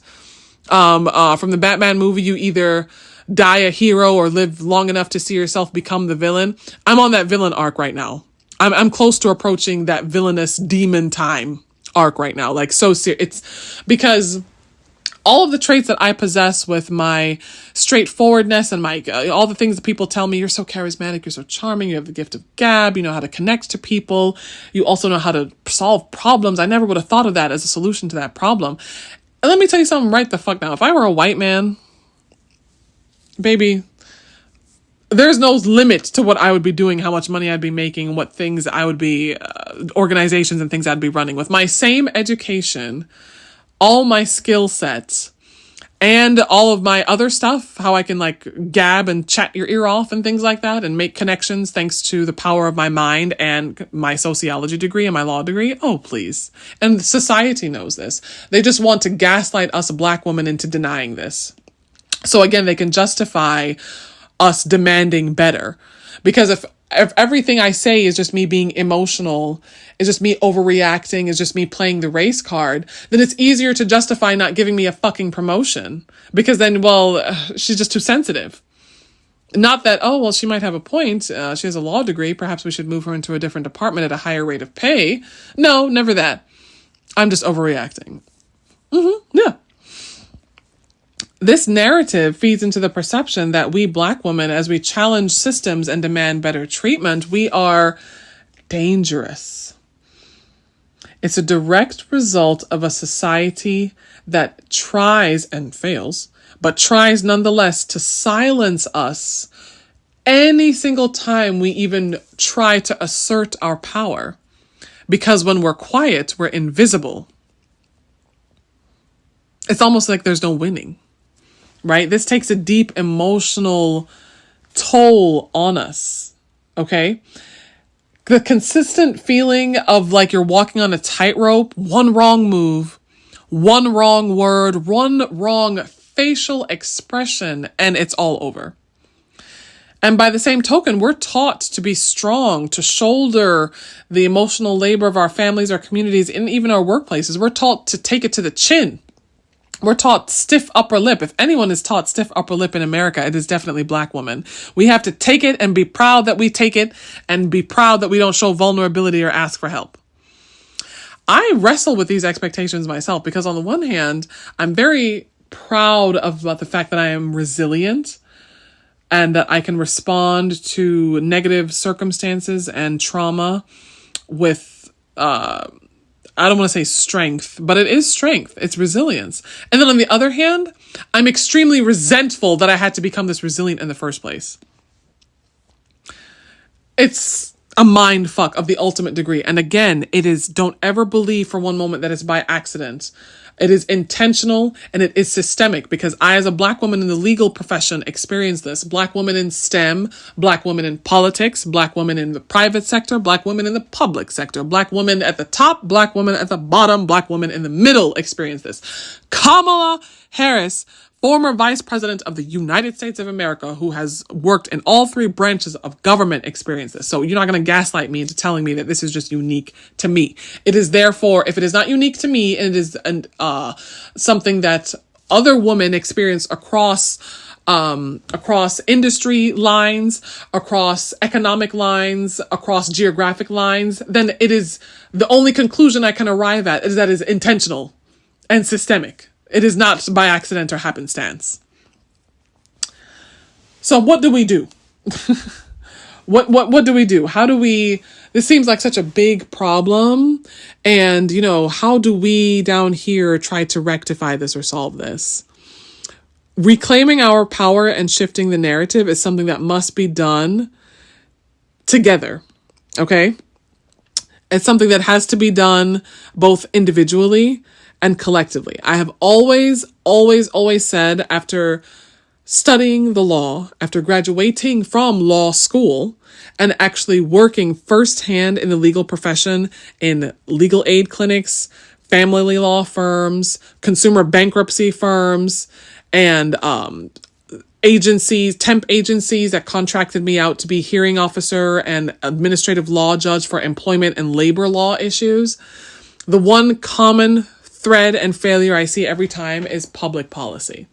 From the Batman movie, you either die a hero or live long enough to see yourself become the villain. I'm on that villain arc right now. I'm close to approaching that villainous demon time arc right now. Like, so serious. It's because all of the traits that I possess with my straightforwardness and my all the things that people tell me, you're so charismatic, you're so charming, you have the gift of gab, you know how to connect to people, you also know how to solve problems. I never would have thought of that as a solution to that problem. And let me tell you something right the fuck now. If I were a white man, baby, there's no limit to what I would be doing, how much money I'd be making, what things I would be, organizations and things I'd be running with. My same education, all my skill sets, and all of my other stuff, how I can like gab and chat your ear off and things like that and make connections thanks to the power of my mind and my sociology degree and my law degree. Oh, please. And society knows this. They just want to gaslight us Black women into denying this. So again, they can justify us demanding better. Because if everything I say is just me being emotional, is just me overreacting, is just me playing the race card, then it's easier to justify not giving me a fucking promotion. Because then, well, she's just too sensitive. Not that, oh, well, she might have a point. She has a law degree. Perhaps we should move her into a different department at a higher rate of pay. No, never that. I'm just overreacting. Yeah. This narrative feeds into the perception that we Black women, as we challenge systems and demand better treatment, we are dangerous. It's a direct result of a society that tries and fails, but tries nonetheless to silence us any single time we even try to assert our power. Because when we're quiet, we're invisible. It's almost like there's no winning. Right? This takes a deep emotional toll on us. Okay? The consistent feeling of like you're walking on a tightrope, one wrong move, one wrong word, one wrong facial expression, and it's all over. And by the same token, we're taught to be strong, to shoulder the emotional labor of our families, our communities, and even our workplaces. We're taught to take it to the chin. We're taught stiff upper lip. If anyone is taught stiff upper lip in America, it is definitely Black women. We have to take it and be proud that we take it and be proud that we don't show vulnerability or ask for help. I wrestle with these expectations myself because on the one hand, I'm very proud about the fact that I am resilient and that I can respond to negative circumstances and trauma with, I don't want to say strength, but it is strength. It's resilience. And then on the other hand, I'm extremely resentful that I had to become this resilient in the first place. It's a mind fuck of the ultimate degree. And again, it is, don't ever believe for one moment that it's by accident. It is intentional and it is systemic because I, as a Black woman in the legal profession, experience this. Black women in STEM, Black women in politics, Black women in the private sector, Black women in the public sector, Black women at the top, Black women at the bottom, Black women in the middle experience this. Kamala Harris, former vice president of the United States of America, who has worked in all three branches of government, experience this. So you're not going to gaslight me into telling me that this is just unique to me. It is therefore, if it is not unique to me, and it is something that other women experience across across industry lines, across economic lines, across geographic lines, then it is the only conclusion I can arrive at is that it is intentional and systemic. It is not by accident or happenstance. So what do we do? What do we do? How do we, this seems like such a big problem. And, how do we down here try to rectify this or solve this? Reclaiming our power and shifting the narrative is something that must be done together. Okay? It's something that has to be done both individually and collectively. I have always said, after studying the law, after graduating from law school and actually working firsthand in the legal profession, in legal aid clinics, family law firms, consumer bankruptcy firms, and agencies, temp agencies that contracted me out to be hearing officer and administrative law judge for employment and labor law issues, the one common thread and failure I see every time is public policy.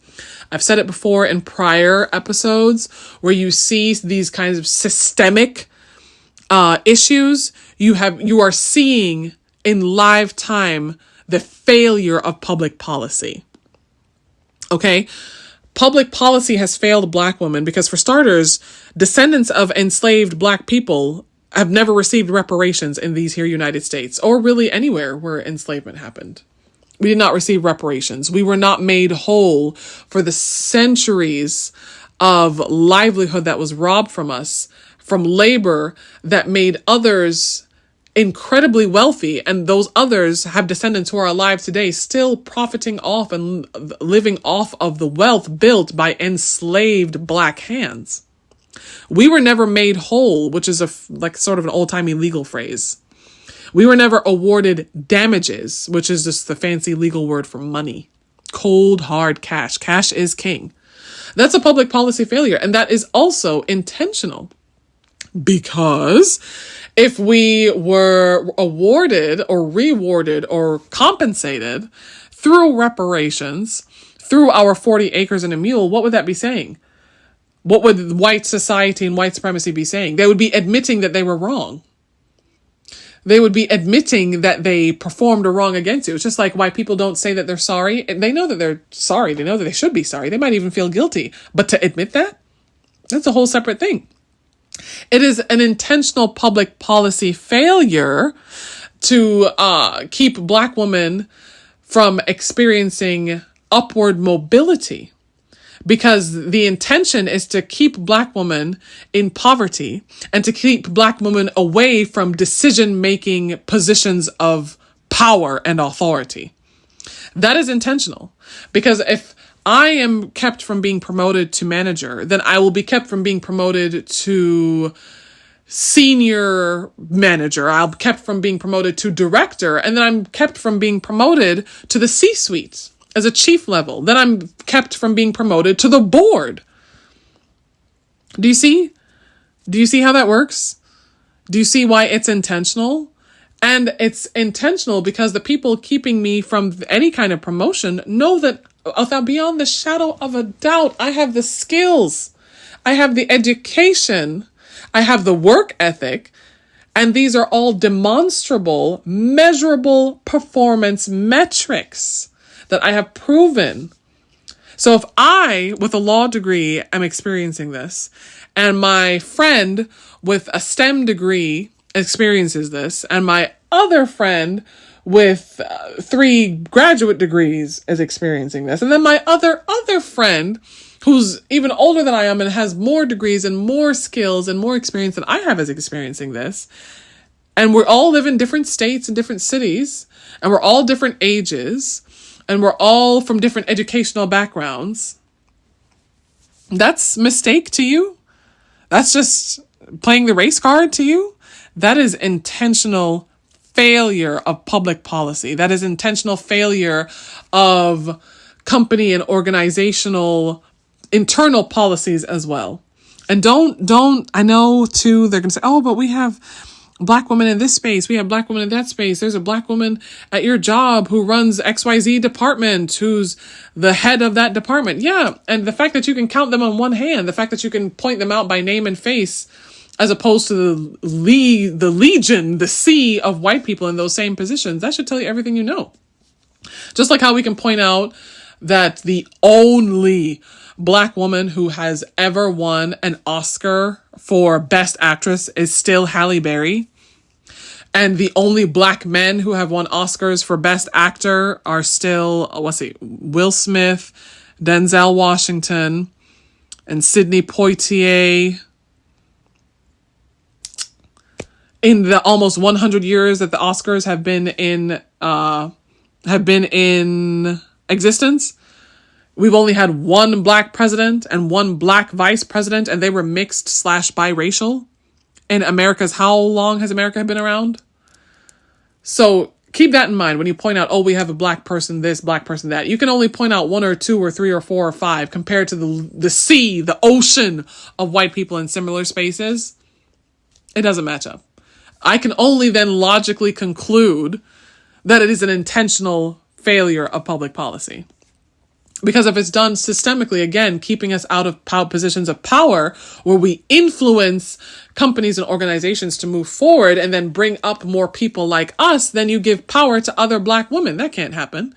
I've said it before in prior episodes, where you see these kinds of systemic issues, you are seeing in live time the failure of public policy. Okay? Public policy has failed Black women because, for starters, descendants of enslaved Black people have never received reparations in these here United States, or really anywhere where enslavement happened. We did not receive reparations. We were not made whole for the centuries of livelihood that was robbed from us, from labor that made others incredibly wealthy. And those others have descendants who are alive today, still profiting off and living off of the wealth built by enslaved Black hands. We were never made whole, which is sort of an old-timey legal phrase. We were never awarded damages, which is just the fancy legal word for money. Cold, hard cash. Cash is king. That's a public policy failure. And that is also intentional. Because if we were awarded or rewarded or compensated through reparations, through our 40 acres and a mule, what would that be saying? What would white society and white supremacy be saying? They would be admitting that they were wrong. They would be admitting that they performed a wrong against you. It's just like why people don't say that they're sorry. They know that they're sorry. They know that they should be sorry. They might even feel guilty. But to admit that, that's a whole separate thing. It is an intentional public policy failure to keep Black women from experiencing upward mobility. Because the intention is to keep Black women in poverty and to keep Black women away from decision-making positions of power and authority. That is intentional. Because if I am kept from being promoted to manager, then I will be kept from being promoted to senior manager. I'll be kept from being promoted to director, and then I'm kept from being promoted to the C-suite. As a chief level, then I'm kept from being promoted to the board. Do you see? Do you see how that works? Do you see why it's intentional? And it's intentional because the people keeping me from any kind of promotion know that without beyond the shadow of a doubt, I have the skills, I have the education, I have the work ethic, and these are all demonstrable, measurable performance metrics that I have proven. So if I, with a law degree, am experiencing this, and my friend with a STEM degree experiences this, and my other friend with 3 graduate degrees is experiencing this, and then my other friend who's even older than I am and has more degrees and more skills and more experience than I have is experiencing this, and we all live in different states and different cities, and we're all different ages, and we're all from different educational backgrounds. That's mistake to you? That's just playing the race card to you? That is intentional failure of public policy. That is intentional failure of company and organizational internal policies as well. And don't, I know too, they're going to say, oh, but we have Black women in this space. We have black women in that space. There's a black woman at your job who runs XYZ department, who's the head of that department. Yeah. And the fact that you can count them on one hand, the fact that you can point them out by name and face, as opposed to the legion, the sea of white people in those same positions, that should tell you everything you know. Just like how we can point out that the only black woman who has ever won an Oscar for Best Actress is still Halle Berry. And the only black men who have won Oscars for Best Actor are still, Will Smith, Denzel Washington, and Sidney Poitier. In the almost 100 years that the Oscars have been in existence, we've only had one black president and one black vice president, and they were mixed / biracial. In America's, how long has America been around? So keep that in mind when you point out, oh, we have a black person this, black person that. You can only point out 1 or 2 or 3 or 4 or 5 compared to the sea, the ocean of white people in similar spaces. It doesn't match up. I can only then logically conclude that it is an intentional failure of public policy. Because if it's done systemically, again, keeping us out of positions of power where we influence companies and organizations to move forward and then bring up more people like us, then you give power to other black women. That can't happen.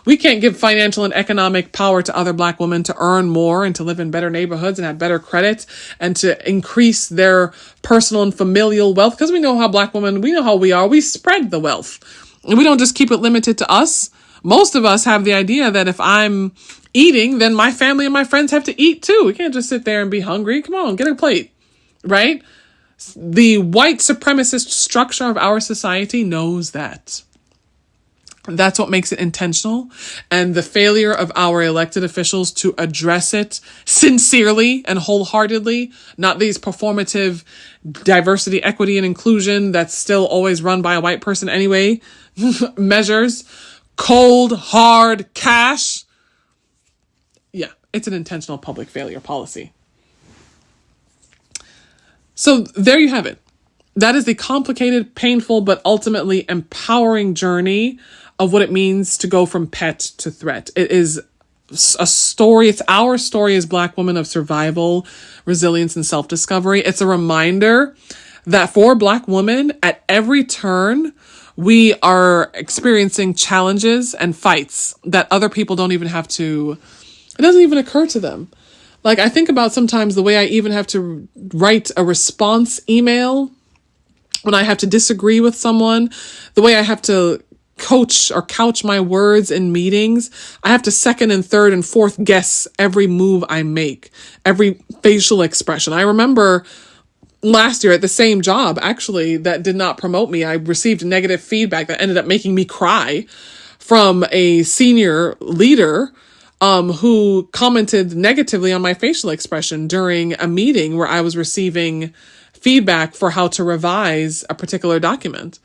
We can't give financial and economic power to other black women to earn more and to live in better neighborhoods and have better credit and to increase their personal and familial wealth. Because we know how black women, we know how we are. We spread the wealth. And we don't just keep it limited to us. Most of us have the idea that if I'm eating, then my family and my friends have to eat too. We can't just sit there and be hungry. Come on, get a plate, right? The white supremacist structure of our society knows that. That's what makes it intentional. And the failure of our elected officials to address it sincerely and wholeheartedly, not these performative diversity, equity, and inclusion that's still always run by a white person anyway, measures, cold, hard cash. Yeah, it's an intentional public failure policy. So there you have it. That is the complicated, painful, but ultimately empowering journey of what it means to go from pet to threat. It is a story. It's our story as black women of survival, resilience, and self-discovery. It's a reminder that for black women at every turn, we are experiencing challenges and fights that other people don't even have to, it doesn't even occur to them. Like I think about sometimes the way I even have to write a response email when I have to disagree with someone, the way I have to coach or couch my words in meetings. I have to second and third and fourth guess every move I make, every facial expression. I remember last year at the same job, actually, that did not promote me. I received negative feedback that ended up making me cry from a senior leader who commented negatively on my facial expression during a meeting where I was receiving feedback for how to revise a particular document.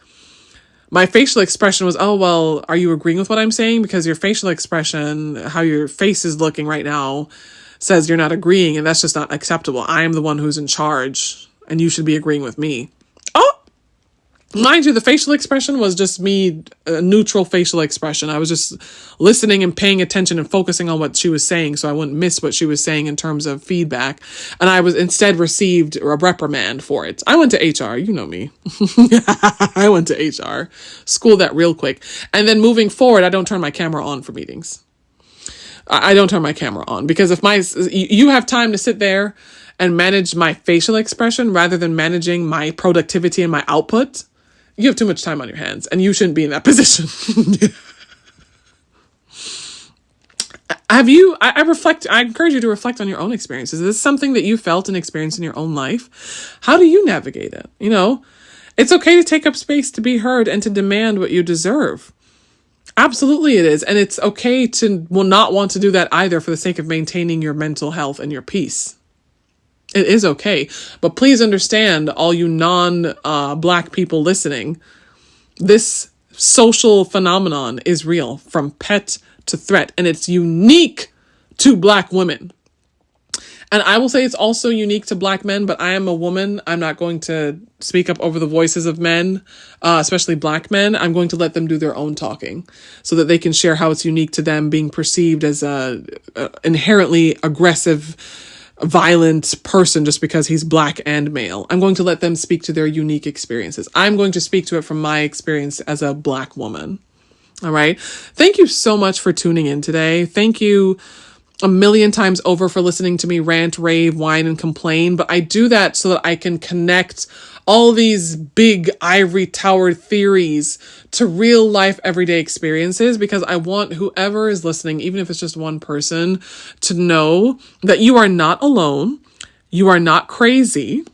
My facial expression was, oh, well, are you agreeing with what I'm saying? Because your facial expression, how your face is looking right now, says you're not agreeing, and that's just not acceptable. I am the one who's in charge, and you should be agreeing with me. Oh, mind you, the facial expression was just me, a neutral facial expression. I was just listening and paying attention and focusing on what she was saying so I wouldn't miss what she was saying in terms of feedback. And I was instead received a reprimand for it. I went to HR. You know me. I went to HR. School that real quick. And then moving forward, I don't turn my camera on for meetings. I don't turn my camera on because if you have time to sit there and manage my facial expression rather than managing my productivity and my output, you have too much time on your hands and you shouldn't be in that position. I encourage you to reflect on your own experiences. Is this something that you felt and experienced in your own life? How do you navigate it? You know, it's okay to take up space, to be heard, and to demand what you deserve. Absolutely it is. And it's okay to not want to do that either for the sake of maintaining your mental health and your peace. It is okay. But please understand, all you non-black people listening, this social phenomenon is real from pet to threat, and it's unique to black women. And I will say it's also unique to Black men, but I am a woman. I'm not going to speak up over the voices of men, especially Black men. I'm going to let them do their own talking so that they can share how it's unique to them being perceived as a inherently aggressive, violent person just because he's Black and male. I'm going to let them speak to their unique experiences. I'm going to speak to it from my experience as a Black woman. All right. Thank you so much for tuning in today. Thank you a million times over for listening to me rant, rave, whine, and complain. But I do that so that I can connect all these big ivory tower theories to real life everyday experiences, because I want whoever is listening, even if it's just one person, to know that you are not alone. You are not crazy.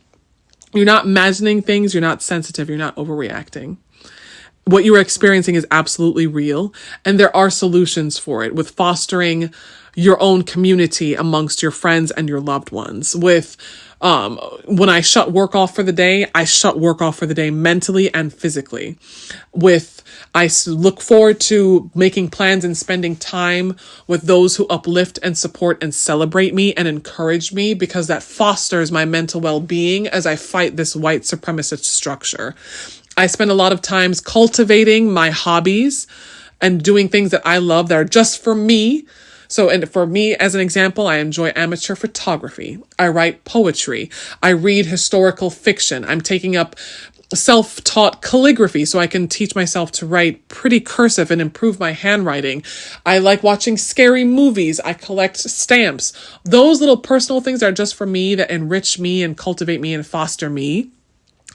You're not imagining things. You're not sensitive. You're not overreacting. What you are experiencing is absolutely real, and there are solutions for it, with fostering your own community amongst your friends and your loved ones. With when I shut work off for the day, I shut work off for the day mentally and physically. I look forward to making plans and spending time with those who uplift and support and celebrate me and encourage me, because that fosters my mental well-being as I fight this white supremacist structure. I spend a lot of times cultivating my hobbies and doing things that I love that are just for me. So, and for me, as an example, I enjoy amateur photography. I write poetry. I read historical fiction. I'm taking up self-taught calligraphy so I can teach myself to write pretty cursive and improve my handwriting. I like watching scary movies. I collect stamps. Those little personal things are just for me, that enrich me and cultivate me and foster me.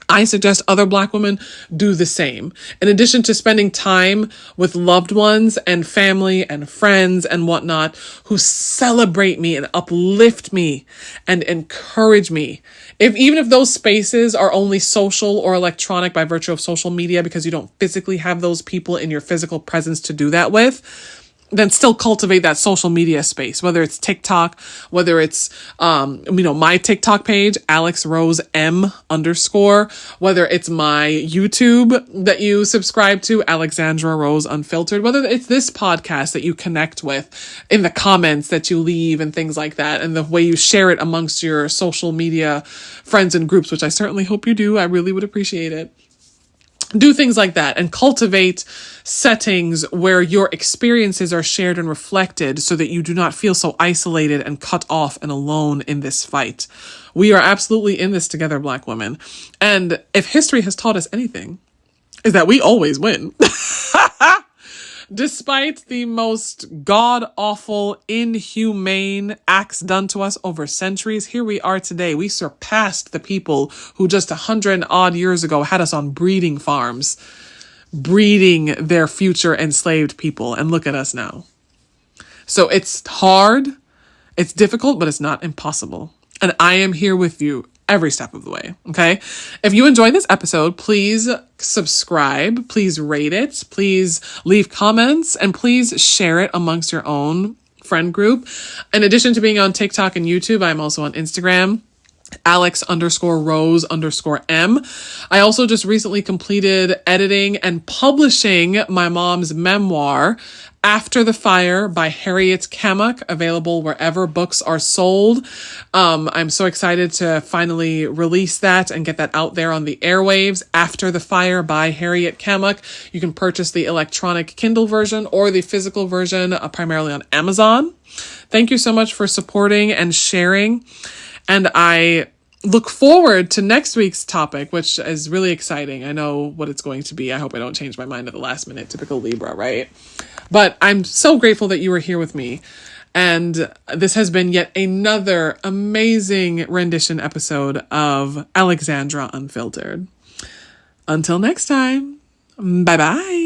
I suggest other Black women do the same. In addition to spending time with loved ones and family and friends and whatnot who celebrate me and uplift me and encourage me. Even if those spaces are only social or electronic by virtue of social media, because you don't physically have those people in your physical presence to do that with, then still cultivate that social media space, whether it's TikTok, whether it's, my TikTok page, AlexRoseM_, whether it's my YouTube that you subscribe to, Alexandra Rose Unfiltered, whether it's this podcast that you connect with in the comments that you leave and things like that, and the way you share it amongst your social media friends and groups, which I certainly hope you do. I really would appreciate it. Do things like that and cultivate settings where your experiences are shared and reflected so that you do not feel so isolated and cut off and alone in this fight. We are absolutely in this together, Black women. And if history has taught us anything, is that we always win. Despite the most god-awful, inhumane acts done to us over centuries, here we are today. We surpassed the people who just 100-odd years ago had us on breeding farms, breeding their future enslaved people. And look at us now. So it's hard, it's difficult, but it's not impossible. And I am here with you every step of the way. Okay. If you enjoyed this episode, please subscribe, please rate it, please leave comments, and please share it amongst your own friend group. In addition to being on TikTok and YouTube, I'm also on Instagram, Alex_Rose_M. I also just recently completed editing and publishing my mom's memoir, After the Fire by Harriet Kamak, available wherever books are sold. I'm so excited to finally release that and get that out there on the airwaves. After the Fire by Harriet Kamak. You can purchase the electronic Kindle version or the physical version, primarily on Amazon. Thank you so much for supporting and sharing. And I look forward to next week's topic, which is really exciting. I know what it's going to be. I hope I don't change my mind at the last minute. Typical Libra, right? But I'm so grateful that you were here with me. And this has been yet another amazing rendition episode of Alexandra Unfiltered. Until next time, bye-bye.